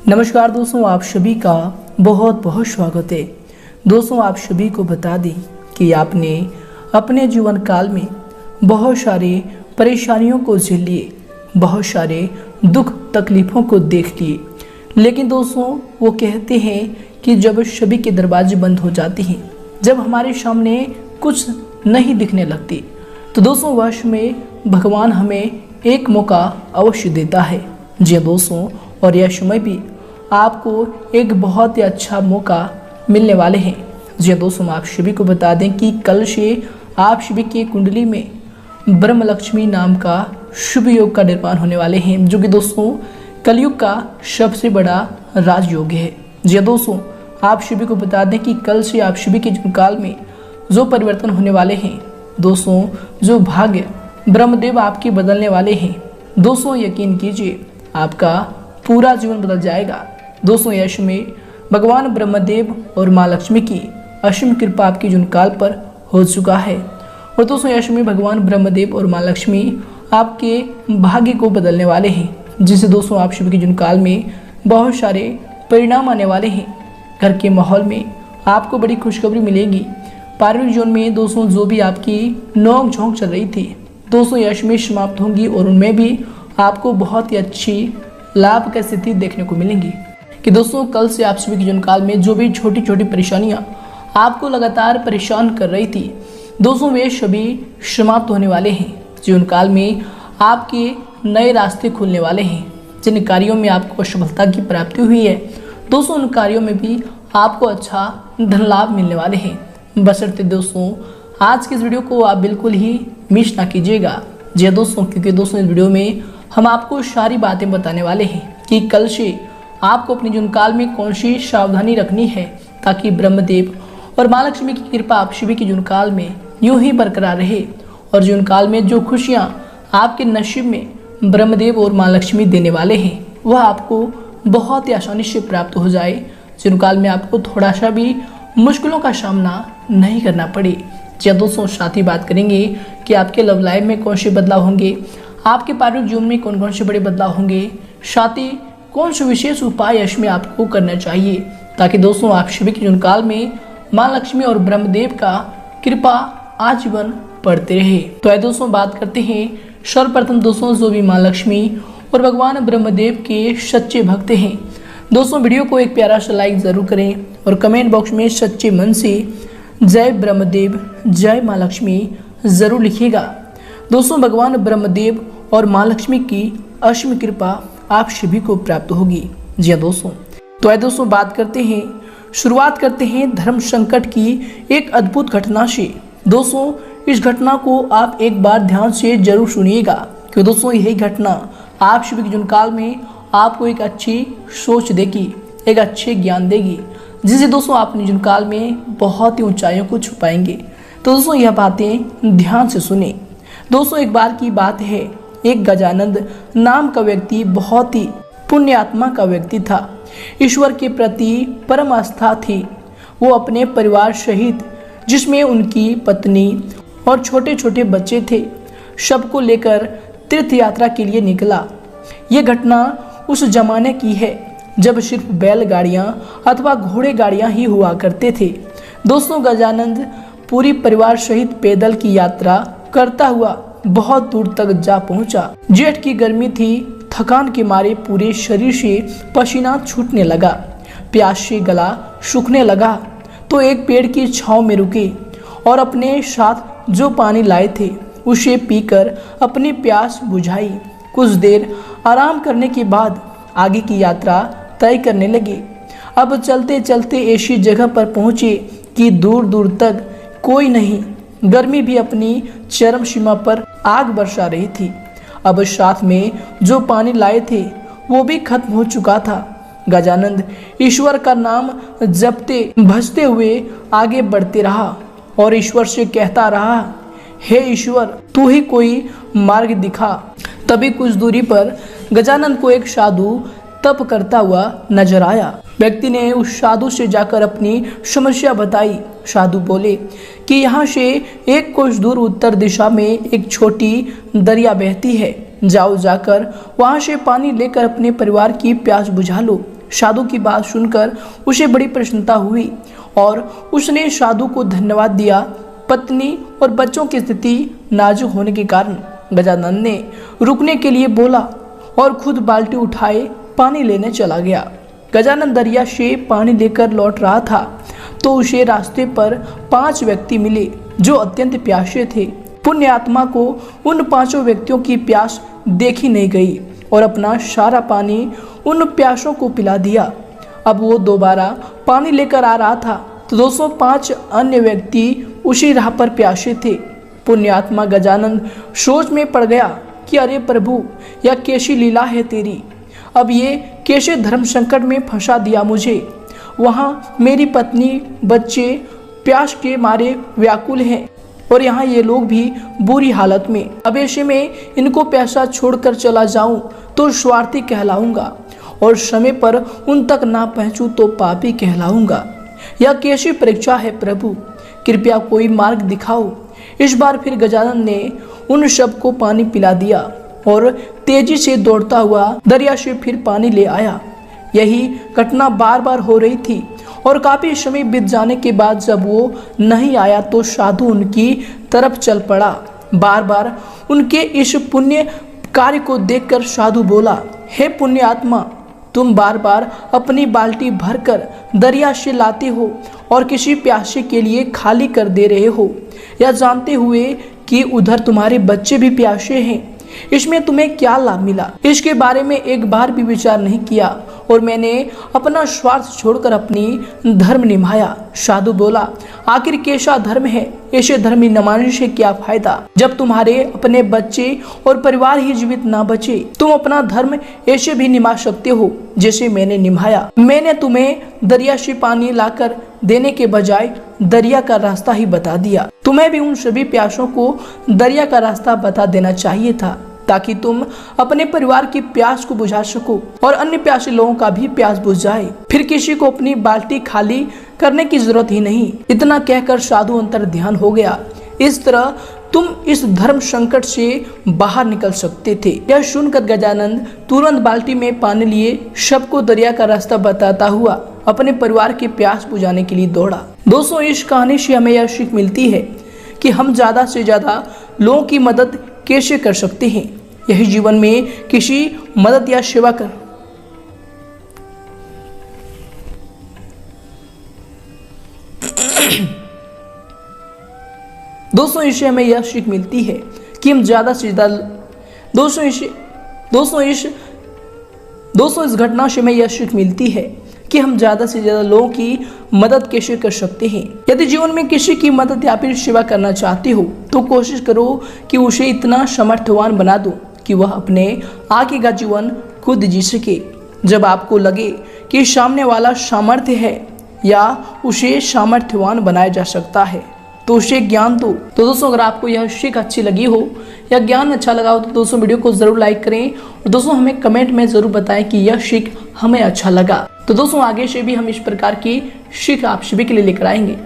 नमस्कार दोस्तों, आप सभी का बहुत बहुत स्वागत है। दोस्तों, आप सभी को बता दें कि आपने अपने जीवन काल में बहुत सारे परेशानियों को झेल लिए, बहुत सारे दुख तकलीफ़ों को देख लिए, लेकिन दोस्तों वो कहते हैं कि जब सभी के दरवाजे बंद हो जाते हैं, जब हमारे सामने कुछ नहीं दिखने लगती, तो दोस्तों वश में भगवान हमें एक मौका अवश्य देता है। जी दोस्तों, और यह समय भी आपको एक बहुत ही अच्छा मौका मिलने वाले हैं। जी दोस्तों, आप सभी को बता दें कि कल से आप सभी की कुंडली में ब्रह्म लक्ष्मी नाम का शुभ योग का निर्माण होने वाले हैं, जो कि दोस्तों कलयुग का सबसे बड़ा राजयोग है। जी दोस्तों, आप सभी को बता दें कि कल से आप सभी के जीवन काल में जो परिवर्तन होने वाले हैं, दोस्तों जो भाग्य ब्रह्मदेव आपके बदलने वाले हैं, दोस्तों यकीन कीजिए आपका पूरा जीवन बदल जाएगा। दोस्तों यश में भगवान ब्रह्मदेव और माँ लक्ष्मी की असीम कृपा आपके जीवन काल पर हो चुका है। और दोस्तों यश में भगवान ब्रह्मदेव और माँ लक्ष्मी आपके भाग्य को बदलने वाले हैं, जिससे दोस्तों आप सभी के जीवन काल में बहुत सारे परिणाम आने वाले हैं। घर के माहौल में आपको बड़ी खुशखबरी मिलेगी। पारिवारिक जीवन में दोस्तों जो भी आपकी नोक झोंक चल रही थी, दोस्तों यश में समाप्त होंगी और उनमें भी आपको बहुत ही अच्छी लाभ की स्थिति देखने को मिलेंगी। कि दोस्तों कल से आप सभी के जीवन काल में जो भी छोटी छोटी परेशानियां आपको लगातार परेशान कर रही थी, दोस्तों वे सभी समाप्त होने वाले हैं। जीवन काल में आपके नए रास्ते खुलने वाले हैं। जिन कार्यों में आपको सफलता की प्राप्ति हुई है, दोस्तों उन कार्यों में भी आपको अच्छा धन लाभ मिलने वाले हैं। बशर्ते दोस्तों आज के इस वीडियो को आप बिल्कुल ही मिस ना कीजिएगा। जी दोस्तों, क्योंकि दोस्तों इस वीडियो में हम आपको सारी बातें बताने वाले हैं कि कल से आपको अपने जीवन काल में कौन सी सावधानी रखनी है, ताकि ब्रह्मदेव और माँ लक्ष्मी की कृपा आप सभी के जीवन काल में यूं ही बरकरार रहे और जीवन काल में जो खुशियां आपके नसीब में ब्रह्मदेव और माँ लक्ष्मी देने वाले हैं, वह आपको बहुत ही आसानी से प्राप्त हो जाए। जीवन काल में आपको थोड़ा सा भी मुश्किलों का सामना नहीं करना पड़े। जी दोस्तों, साथ ही बात करेंगे कि आपके लव लाइफ में कौन से बदलाव होंगे, आपके पारिवारिक जीवन में कौन कौन से बड़े बदलाव होंगे, साथ ही कौन से विशेष उपाय इसमें आपको करना चाहिए, ताकि दोस्तों आप सभी के जीवन काल में माँ लक्ष्मी और ब्रह्मदेव का कृपा आजीवन बढ़ते रहे। तो दोस्तों बात करते हैं सर्वप्रथम दोस्तों जो भी माँ लक्ष्मी और भगवान ब्रह्मदेव के सच्चे भक्त हैं, दोस्तों वीडियो को एक प्यारा सा लाइक जरूर करें और कमेंट बॉक्स में सच्चे मन से जय ब्रह्मदेव जय माँ लक्ष्मी जरूर लिखिएगा। दोस्तों भगवान ब्रह्मदेव और माँ लक्ष्मी की असीम कृपा आप सभी को प्राप्त होगी। जी हाँ दोस्तों, तो दोस्तों बात करते हैं, शुरुआत करते हैं धर्म संकट की एक अद्भुत घटना से। दोस्तों इस घटना को आप एक बार ध्यान से जरूर सुनिएगा, क्योंकि दोस्तों यही घटना आप सभी के जीवन काल में आपको एक अच्छी सोच देगी, एक अच्छे ज्ञान देगी, जिससे दोस्तों आप अपने जीवन काल में बहुत ही ऊंचाइयों को छू पाएंगे। तो दोस्तों यह बातें ध्यान से सुने। दोस्तों एक बार की बात है, एक गजानंद नाम का व्यक्ति बहुत ही पुण्यात्मा का व्यक्ति था। ईश्वर के प्रति परम आस्था थी। वो अपने परिवार सहित, जिसमें उनकी पत्नी और छोटे छोटे बच्चे थे, सबको लेकर तीर्थ यात्रा के लिए निकला। ये घटना उस जमाने की है जब सिर्फ बैलगाड़ियाँ अथवा घोड़े गाड़ियाँ ही हुआ करते थे। दोस्तों गजानंद पूरी परिवार सहित पैदल की यात्रा करता हुआ बहुत दूर तक जा पहुंचा। जेठ की गर्मी थी, थकान के मारे पूरे शरीर से पसीना छूटने लगा, प्यास से गला सूखने लगा। तो एक पेड़ की छांव में रुके और अपने साथ जो पानी लाए थे उसे पीकर अपनी प्यास बुझाई। कुछ देर आराम करने के बाद आगे की यात्रा तय करने लगे। अब चलते चलते ऐसी जगह पर पहुंचे कि दूर दूर तक कोई नहीं। गर्मी भी अपनी चरम सीमा पर आग बरसा रही थी। अब साथ में जो पानी लाए थे वो भी खत्म हो चुका था। गजानंद ईश्वर का नाम जपते भजते हुए आगे बढ़ते रहा और ईश्वर से कहता रहा, हे ईश्वर तू ही कोई मार्ग दिखा। तभी कुछ दूरी पर गजानंद को एक साधु तप करता हुआ नजर आया। व्यक्ति ने उस साधु से जाकर अपनी समस्या बताई। साधु बोले कि यहाँ से एक कोस दूर उत्तर दिशा में एक छोटी दरिया बहती है, जाओ जाकर वहाँ से पानी लेकर अपने परिवार की प्यास बुझा लो। साधु की बात सुनकर उसे बड़ी प्रसन्नता हुई और उसने साधु को धन्यवाद दिया। पत्नी और बच्चों की स्थिति नाजुक होने के कारण गजानन ने रुकने के लिए बोला और खुद बाल्टी उठाए पानी लेने चला गया। गजानन दरिया से पानी लेकर लौट रहा था तो उसे रास्ते पर 5 व्यक्ति मिले जो अत्यंत प्यासे थे। पुण्य आत्मा को उन 5 व्यक्तियों की प्यास देखी नहीं गई और अपना सारा पानी उन प्यासों को पिला दिया। अब वो दोबारा पानी लेकर आ रहा था तो 205 अन्य व्यक्ति उसी राह पर प्यासे थे। पुण्यात्मा गजानन सोच में पड़ गया कि अरे प्रभु, यह कैसी लीला है तेरी। अब ये कैसे धर्म संकट में फंसा दिया मुझे। वहाँ मेरी पत्नी बच्चे प्यास के मारे व्याकुल हैं और यहाँ ये लोग भी बुरी हालत में। अब ऐसे में इनको पैसा छोड़कर चला जाऊं तो स्वार्थी कहलाऊंगा और समय पर उन तक ना पहुंचूं तो पापी कहलाऊंगा। यह कैसी परीक्षा है प्रभु, कृपया कोई मार्ग दिखाओ। इस बार फिर गजानन ने उन सबको पानी पिला दिया और तेजी से दौड़ता हुआ दरिया से फिर पानी ले आया। यही घटना बार बार हो रही थी और काफी समय बीत जाने के बाद जब वो नहीं आया तो साधु उनकी तरफ चल पड़ा। बार बार उनके इस पुण्य कार्य को देखकर साधु बोला, हे पुण्य आत्मा, तुम बार बार अपनी बाल्टी भरकर दरिया से लाते हो और किसी प्यासे के लिए खाली कर दे रहे हो, यह जानते हुए कि उधर तुम्हारे बच्चे भी प्यासे हैं। इसमें तुम्हें क्या लाभ मिला? इसके बारे में एक बार भी विचार नहीं किया और मैंने अपना स्वार्थ छोड़कर अपनी धर्म निभाया। साधु बोला, आखिर कैसा धर्म है? ऐसे धर्म निभाने से क्या फायदा जब तुम्हारे अपने बच्चे और परिवार ही जीवित ना बचे। तुम अपना धर्म ऐसे भी निभा सकते हो जैसे मैंने निभाया। मैंने तुम्हें दरिया से पानी लाकर देने के बजाय दरिया का रास्ता ही बता दिया। तुम्हें भी उन सभी प्यासों को दरिया का रास्ता बता देना चाहिए था ताकि तुम अपने परिवार की प्यास को बुझा सको और अन्य प्यासे लोगों का भी प्यास बुझ जाए। फिर किसी को अपनी बाल्टी खाली करने की जरूरत ही नहीं। इतना कहकर साधु अंतर ध्यान हो गया। इस तरह तुम इस धर्म संकट से बाहर निकल सकते थे। यह सुनकर गजानन तुरंत बाल्टी में पानी लिए सबको दरिया का रास्ता बताता हुआ अपने परिवार की प्यास बुझाने के लिए दौड़ा। दोस्तों, इस कहानी से हमें यह सीख मिलती है कि हम ज्यादा से ज्यादा लोगों की मदद कैसे कर सकते हैं। यही जीवन में किसी मदद या सेवा कर दोस्तों, इससे हमें यह सीख मिलती है कि हम ज्यादा से ज्यादा दोस्तों इस घटना से हमें यह सीख मिलती है कि हम ज्यादा से ज्यादा लोगों की मदद कैसे कर सकते हैं। यदि जीवन में किसी की मदद या फिर सेवा करना चाहते हो तो कोशिश करो कि उसे इतना सामर्थ्यवान बना दो कि वह अपने आगे का जीवन खुद जी सके। जब आपको लगे कि सामने वाला सामर्थ्य है या उसे सामर्थ्यवान बनाया जा सकता है तो उसे ज्ञान दो। तो दोस्तों, अगर आपको यह सीख अच्छी लगी हो या ज्ञान अच्छा लगा हो तो दोस्तों वीडियो को जरूर लाइक करें और दोस्तों हमें कमेंट में जरूर बताएं कि यह सीख हमें अच्छा लगा। तो दोस्तों, आगे से भी हम इस प्रकार की सीख आप सभी के लिए लेकर आएंगे।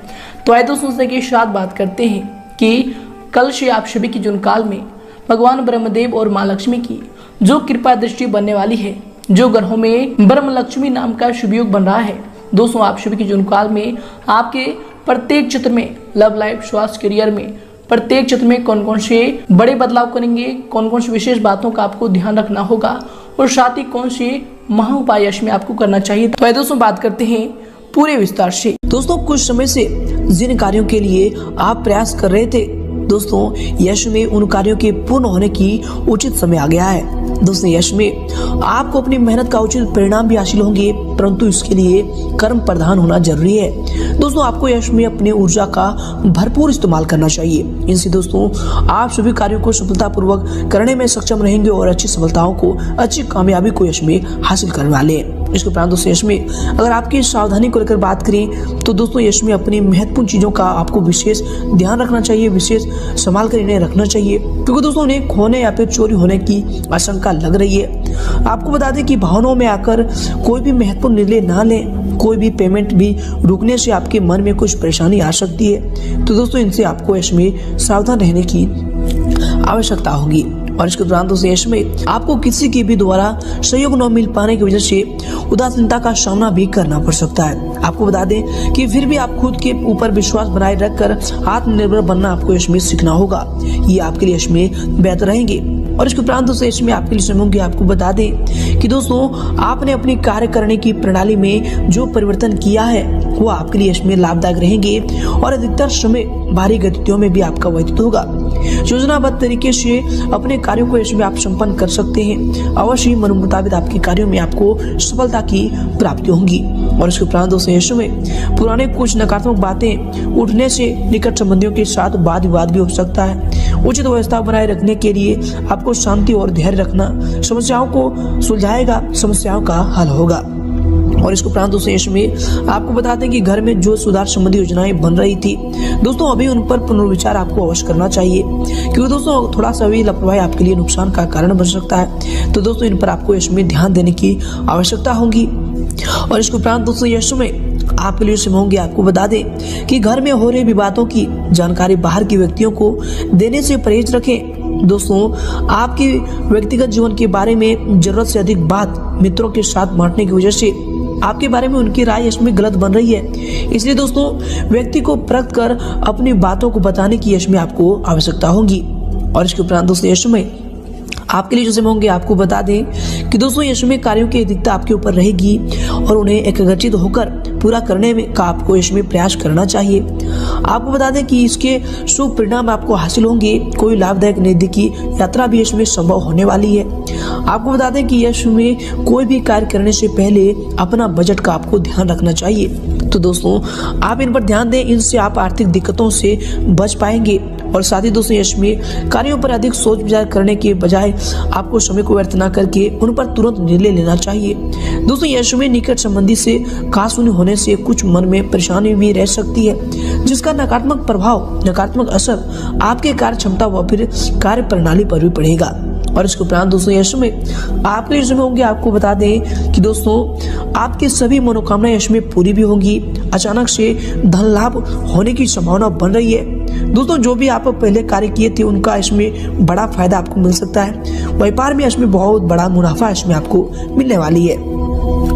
तो आइए दोस्तों से के साथ बात करते हैं कि कल से आप सभी की जीवन काल में भगवान ब्रह्मदेव और माँ लक्ष्मी की जो कृपा दृष्टि बनने वाली है, जो ग्रहों में ब्रह्म लक्ष्मी नाम का शुभ योग बन रहा है। दोस्तों, आप सभी की जीवन काल में आपके प्रत्येक क्षेत्र में, लव लाइफ, स्वास्थ्य, करियर में प्रत्येक क्षेत्र में कौन कौन से बड़े बदलाव करेंगे, कौन कौन सी विशेष बातों का आपको ध्यान रखना होगा और साथ ही कौन से महा उपाय इसमें आपको करना चाहिए। तो दोस्तों बात करते हैं पूरे विस्तार से। दोस्तों, कुछ समय से जिन कार्यों के लिए आप प्रयास कर रहे थे दोस्तों, यश में उन कार्यों के पूर्ण होने की उचित समय आ गया है। दोस्तों, यश में आपको अपनी मेहनत का उचित परिणाम भी हासिल होंगे, परंतु इसके लिए कर्म प्रधान होना जरूरी है। दोस्तों, आपको यश में अपने ऊर्जा का भरपूर इस्तेमाल करना चाहिए। इनसे दोस्तों आप सभी कार्यों को सफलतापूर्वक करने में सक्षम रहेंगे और अच्छी सफलताओं को, अच्छी कामयाबी को यश में हासिल करने वाले हैं। इसके उपरांत दोस्तों यश में अगर आपकी सावधानी को लेकर बात करें तो दोस्तों यश में अपनी महत्वपूर्ण चीजों का आपको विशेष ध्यान रखना चाहिए, विशेष संभाल कर इन्हें रखना चाहिए, क्योंकि दोस्तों उन्हें खोने या फिर चोरी होने की आशंका लग रही है। आपको बता दें कि भावनाओं में आकर कोई भी महत्वपूर्ण निर्णय ना लें। कोई भी पेमेंट भी रुकने से आपके मन में कुछ परेशानी आ सकती है। तो दोस्तों इनसे आपको यश में सावधान रहने की आवश्यकता होगी। और इसके दौरान दोस्तों यश में आपको किसी के भी द्वारा सहयोग न मिल पाने की वजह से उदासीनता का सामना भी करना पड़ सकता है। आपको बता दें कि फिर भी आप खुद के ऊपर विश्वास बनाए रखकर आत्मनिर्भर बनना आपको यश में सीखना होगा। ये आपके लिए यश में बेहतर रहेंगे। और इसके उपरांत दोस्तों इसमें आपके लिए समूह की आपको बता दें कि दोस्तों आपने अपनी कार्य करने की प्रणाली में जो परिवर्तन किया है वो आपके लिए इसमें लाभदायक रहेंगे और अधिकतर समय भारी गतिविधियों में भी आपका व्यतीत होगा। योजनाबद्ध तरीके से अपने कार्यों को इसमें आप संपन्न कर सकते हैं। अवश्य ही मन मुताबिक आपके कार्यों में आपको सफलता की प्राप्ति होगी। और इसके उपरांत दोस्तों यश में पुराने कुछ नकारात्मक बातें उठने से निकट संबंधियों के साथ वाद विवाद भी हो सकता है। उचित व्यवस्था बनाए रखने के लिए आपको शांति और धैर्य रखना समस्याओं को सुलझाएगा, समस्याओं का हल होगा। और इसको उपरांत दोस्तों यश में आपको बता दें कि घर में जो सुधार संबंधी योजनाएं बन रही थी दोस्तों अभी उन पर पुनर्विचार आपको अवश्य करना चाहिए, क्योंकि दोस्तों थोड़ा सा भी लापरवाही आपके लिए नुकसान का कारण बन सकता है। तो दोस्तों इन पर आपको यश में ध्यान देने की आवश्यकता होगी। और इसके उपरांत दोस्तों यश में आपके लिए होंगे आपको बता दें कि घर में हो रहे विवादों की जानकारी बाहर के व्यक्तियों को देने से परहेज रखें। दोस्तों आपके व्यक्तिगत जीवन के बारे में जरूरत से अधिक बात मित्रों के साथ बांटने की वजह से आपके बारे में उनकी राय इसमें गलत बन रही है। इसलिए दोस्तों व्यक्ति को परख कर अपनी बातों को बताने की यश में आपको आवश्यकता होगी। और इसके उपरांत दोस्तों यश में आपके लिए जो समय होंगे आपको बता दें कि दोस्तों यश में कार्यों की अधिकता आपके ऊपर रहेगी और उन्हें एकाग्रचित होकर पूरा करने में का आपको यश में प्रयास करना चाहिए। आपको बता दें कि इसके शुभ परिणाम आपको हासिल होंगे। कोई लाभदायक निधि की यात्रा भी इसमें संभव होने वाली है। आपको बता दें कि यश में कोई भी कार्य करने से पहले अपना बजट का आपको ध्यान रखना चाहिए। तो दोस्तों आप इन पर ध्यान दें, इनसे आप आर्थिक दिक्कतों से बच पाएंगे। और साथ ही दोस्तों यश में कार्यों पर अधिक सोच विचार करने के बजाय आपको समय को व्यर्थ न करके उन पर तुरंत निर्णय लेना चाहिए। दोस्तों यश में निकट संबंधी से कहासुनी होने से कुछ मन में परेशानी भी रह सकती है, जिसका नकारात्मक प्रभाव, नकारात्मक असर आपके कार्य क्षमता व फिर कार्य प्रणाली पर भी पड़ेगा। और इसके उपरांत दोस्तों यश में आपके लिए होंगे आपको बता दें कि दोस्तों आपकी सभी मनोकामनाएं यश में पूरी भी होंगी। अचानक से धन लाभ होने की संभावना बन रही है। दोस्तों जो भी आप पहले कार्य किए थे उनका इसमें बड़ा फायदा आपको मिल सकता है। व्यापार में इसमें बहुत बड़ा मुनाफा इसमें आपको मिलने वाली है।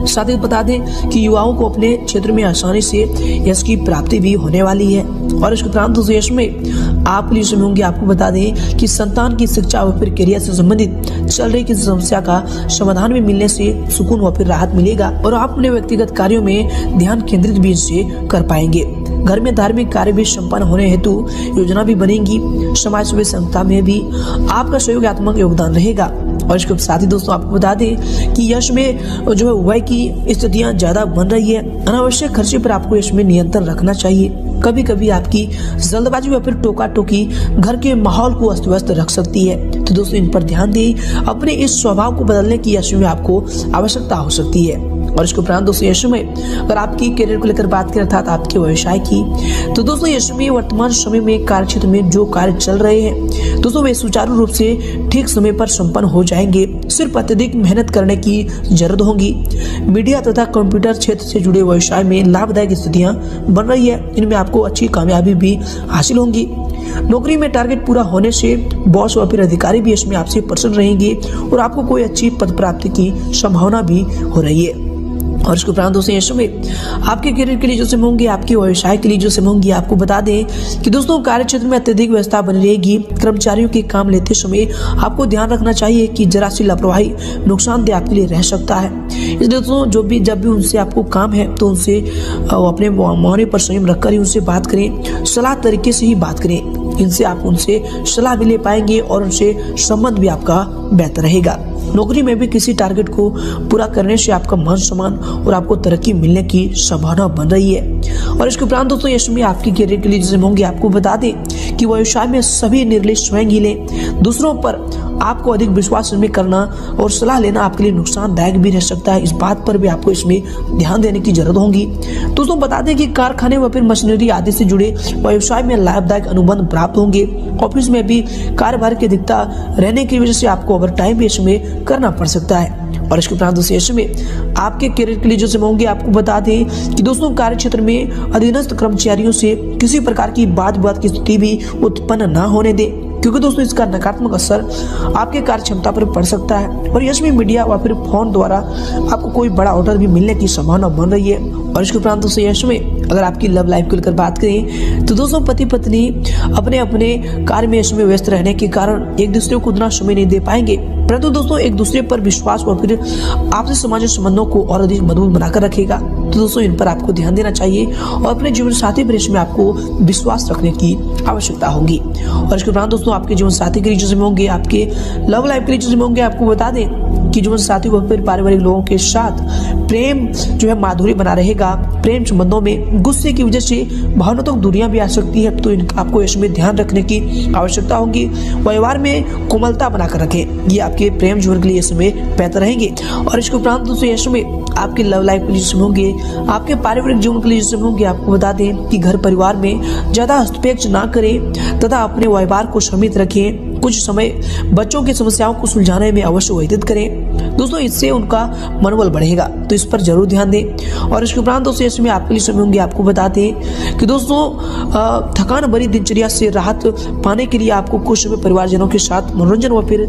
साथ ही बता दें कि युवाओं को अपने क्षेत्र में आसानी से यश की प्राप्ति भी होने वाली है। और इसके उपरांत दोस्तों यश में आप लिए समय होंगे आपको बता दें कि संतान की शिक्षा व फिर करियर से संबंधित चल रही किसी समस्या का समाधान में मिलने से सुकून व फिर राहत मिलेगा और आप अपने व्यक्तिगत कार्यों में ध्यान केंद्रित भी इससे कर पाएंगे। घर में धार्मिक कार्य भी संपन्न होने हेतु योजना भी बनेगी। समाज सेवा संस्था में भी आपका सहयोगात्मक योगदान रहेगा। और इसके साथ ही दोस्तों आपको बता दें कि यश में जो है व्यय की स्थितियां ज्यादा बन रही है। अनावश्यक खर्चे पर आपको यश में नियंत्रण रखना चाहिए। कभी कभी आपकी जल्दबाजी या फिर टोका टोकी घर के माहौल को अस्त व्यस्त रख सकती है। तो दोस्तों इन पर ध्यान दें। अपने इस स्वभाव को बदलने की यश में आपको आवश्यकता हो सकती है। और इसके उपरांत दोस्तों यश में अगर आपकी करियर को लेकर बात करें अर्थात आपके व्यवसाय की, तो दोस्तों यश में वर्तमान समय में कार्य क्षेत्र में जो कार्य चल रहे हैं दोस्तों वे सुचारू रूप से ठीक समय पर संपन्न हो जाएंगे। सिर्फ अत्यधिक मेहनत करने की जरूरत होगी। मीडिया तथा कंप्यूटर क्षेत्र से जुड़े व्यवसाय में लाभदायक स्थितियां बन रही है। इनमें आपको अच्छी कामयाबी भी हासिल होंगी। नौकरी में टारगेट पूरा होने से बॉस व फिर अधिकारी भी इसमें आपसे प्रसन्न रहेंगे और आपको कोई अच्छी पद प्राप्ति की संभावना भी हो रही है। और इसके उपरांत दोस्तों यश में आपके करियर के लिए जो समय होंगे, आपके व्यवसाय के लिए जो समय होंगे, आपको बता दें कि दोस्तों कार्य क्षेत्र में अत्यधिक व्यवस्था बनी रहेगी। कर्मचारियों के काम लेते समय आपको ध्यान रखना चाहिए कि जरा सी लापरवाही नुकसानदेह आपके लिए रह सकता है। इसलिए दोस्तों जब भी उनसे आपको काम है तो उनसे अपने मौन पर संयम रखकर ही उनसे बात करें, सलाह तरीके से ही बात करें। इनसे आप उनसे सलाह भी ले पाएंगे और उनसे संबंध भी आपका बेहतर रहेगा। नौकरी में भी किसी टारगेट को पूरा करने से आपका मान सम्मान और आपको तरक्की मिलने की संभावना बन रही है। और इसके उपरांत दोस्तों यश में आपकी करियर के लिए जैसे होंगे, आपको बता दें कि व्यवसाय में सभी निर्णय स्वयं ही लें। दूसरों पर आपको अधिक विश्वास में करना और सलाह लेना आपके लिए नुकसानदायक भी रह सकता है। इस बात पर भी आपको इसमें ध्यान देने की जरूरत होगी। दोस्तों बता दें कि कारखाने व फिर मशीनरी आदि से जुड़े व्यवसाय में लाभदायक अनुबंध प्राप्त होंगे। ऑफिस में भी कार्यभार की अधिकता रहने की वजह से आपको ओवर टाइम भी इसमें करना पड़ सकता है। और इसके उपरांत दोस्तों यश में आपके करियर के लिए जो समय होंगे, आपको बता दें कि दोस्तों कार्य क्षेत्र में अधीनस्थ कर्मचारियों से किसी प्रकार की वाद विवाद की स्थिति भी उत्पन्न न होने दें। क्योंकि दोस्तों इसका नकारात्मक असर आपके कार्य क्षमता पर पड़ सकता है और यश में मीडिया व फिर फोन द्वारा आपको कोई बड़ा ऑर्डर भी मिलने की संभावना बन रही है। और इसके उपरांत दोस्तों यश में अगर आपकी लव लाइफ को लेकर बात करें तो दोस्तों पति पत्नी अपने अपने कार्य में यश में व्यस्त रहने के कारण एक दूसरे को उतना समय नहीं दे पाएंगे, परंतु दोस्तों एक दूसरे पर विश्वास और फिर आपसी सामाजिक संबंधों को और अधिक मजबूत बनाकर रखेगा। तो दोस्तों इन पर आपको ध्यान देना चाहिए और अपने जीवन साथी पर इसमें आपको विश्वास रखने की आवश्यकता होगी। और इसके उपरांत दोस्तों आपके जीवन साथी के रिलेशनशिप में होंगे, आपके लव लाइफ के रिलेशनशिप में होंगे। आपको बता दें कि जीवन साथी व फिर पारिवारिक लोगों के साथ प्रेम जो है माधुर्य बना रहेगा। प्रेम संबंधों में गुस्से की वजह से भावनात्मक दूरियां भी आ सकती है, तो इनका आपको इसमें ध्यान रखने की आवश्यकता होगी। व्यवहार में कोमलता बनाकर रखें, ये आपके प्रेम जीवन के लिए इसमें बेहतर रहेंगे। और इसके उपरांत दोस्तों इसमें आपके लव लाइफ के लिए होंगे, आपके पारिवारिक जीवन के लिए होंगे। आपको बता दें कि घर परिवार में ज्यादा हस्तक्षेप ना करें तथा अपने व्यवहार को सीमित रखें। कुछ समय बच्चों की समस्याओं को सुलझाने में अवश्य व्यतीत करें दोस्तों, इससे उनका मनोबल बढ़ेगा, तो इस पर जरूर ध्यान दें। और इसके उपरांत दोस्तों इसमें आपके लिए समय होंगे। आपको बताते हैं कि दोस्तों थकान भरी दिनचर्या से राहत पाने के लिए आपको कुछ समय परिवारजनों के साथ मनोरंजन व फिर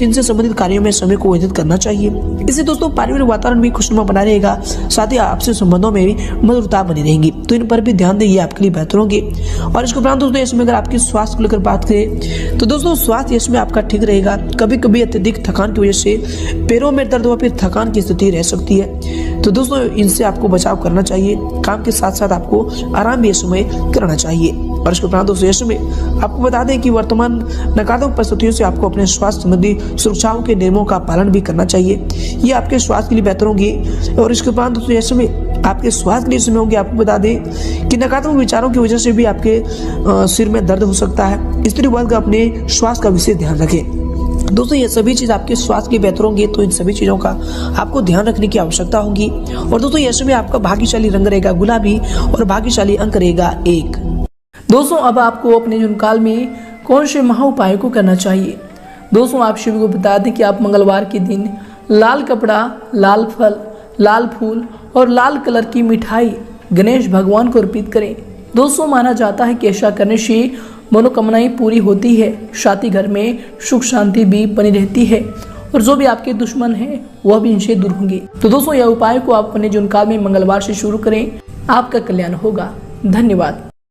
इनसे संबंधित कार्यों में समय को व्यतीत करना चाहिए। इससे दोस्तों पारिवारिक वातावरण भी खुशनुमा बना रहेगा, साथ ही आपसी संबंधों में भी मधुरता बनी रहेगी, तो इन पर भी ध्यान दें, ये आपके लिए बेहतर होंगे। और इसके उपरांत दोस्तों इसमें अगर आपकी स्वास्थ्य को लेकर बात करें तो दोस्तों स्वास्थ्य इसमें आपका ठीक रहेगा। कभी कभी अत्यधिक थकान की वजह से पैरों में दर्द व फिर थकान की स्थिति रह सकती है, तो दोस्तों इनसे आपको बचाव करना चाहिए। काम के साथ साथ आपको आराम भी इस समय करना चाहिए। और इसके उपरांत दोस्तों इस समय आपको बता दें कि वर्तमान नकारात्मक परिस्थितियों से आपको अपने स्वास्थ्य संबंधी सुरक्षाओं के नियमों का पालन भी करना चाहिए, ये आपके स्वास्थ्य के लिए बेहतर होंगी। और इसके उपरांत दोस्तों इस समय आपके स्वास्थ्य के लिए समय होंगे। आपको बता दें कि नकारात्मक विचारों की वजह से भी आपके सिर में दर्द हो सकता है, स्त्री वर्ग का अपने स्वास्थ्य का विशेष ध्यान रखें। दोस्तों ये सभी चीज आपके स्वास्थ्य के बेहतर होंगे, तो इन सभी चीजों का आपको ध्यान रखने की आवश्यकता होगी। और दोस्तों ये समय आपका भाग्यशाली रंग रहेगा गुलाबी और भाग्यशाली अंक रहेगा 1। दोस्तों अब आपको अपने जीवन काल में कौन से महा उपायों को करना चाहिए। दोस्तों आप सभी को बता दें कि आप मंगलवार के दिन लाल कपड़ा, लाल फल, लाल फूल और लाल कलर की मिठाई गणेश भगवान को अर्पित करें। दोस्तों माना जाता है कि ऐसा करने से मनोकामनाएं पूरी होती है, साथ ही घर में सुख शांति भी बनी रहती है और जो भी आपके दुश्मन हैं वह भी इनसे दूर होंगे। तो दोस्तों यह उपाय को आप अपने जीवन काल में मंगलवार से शुरू करें, आपका कल्याण होगा। धन्यवाद।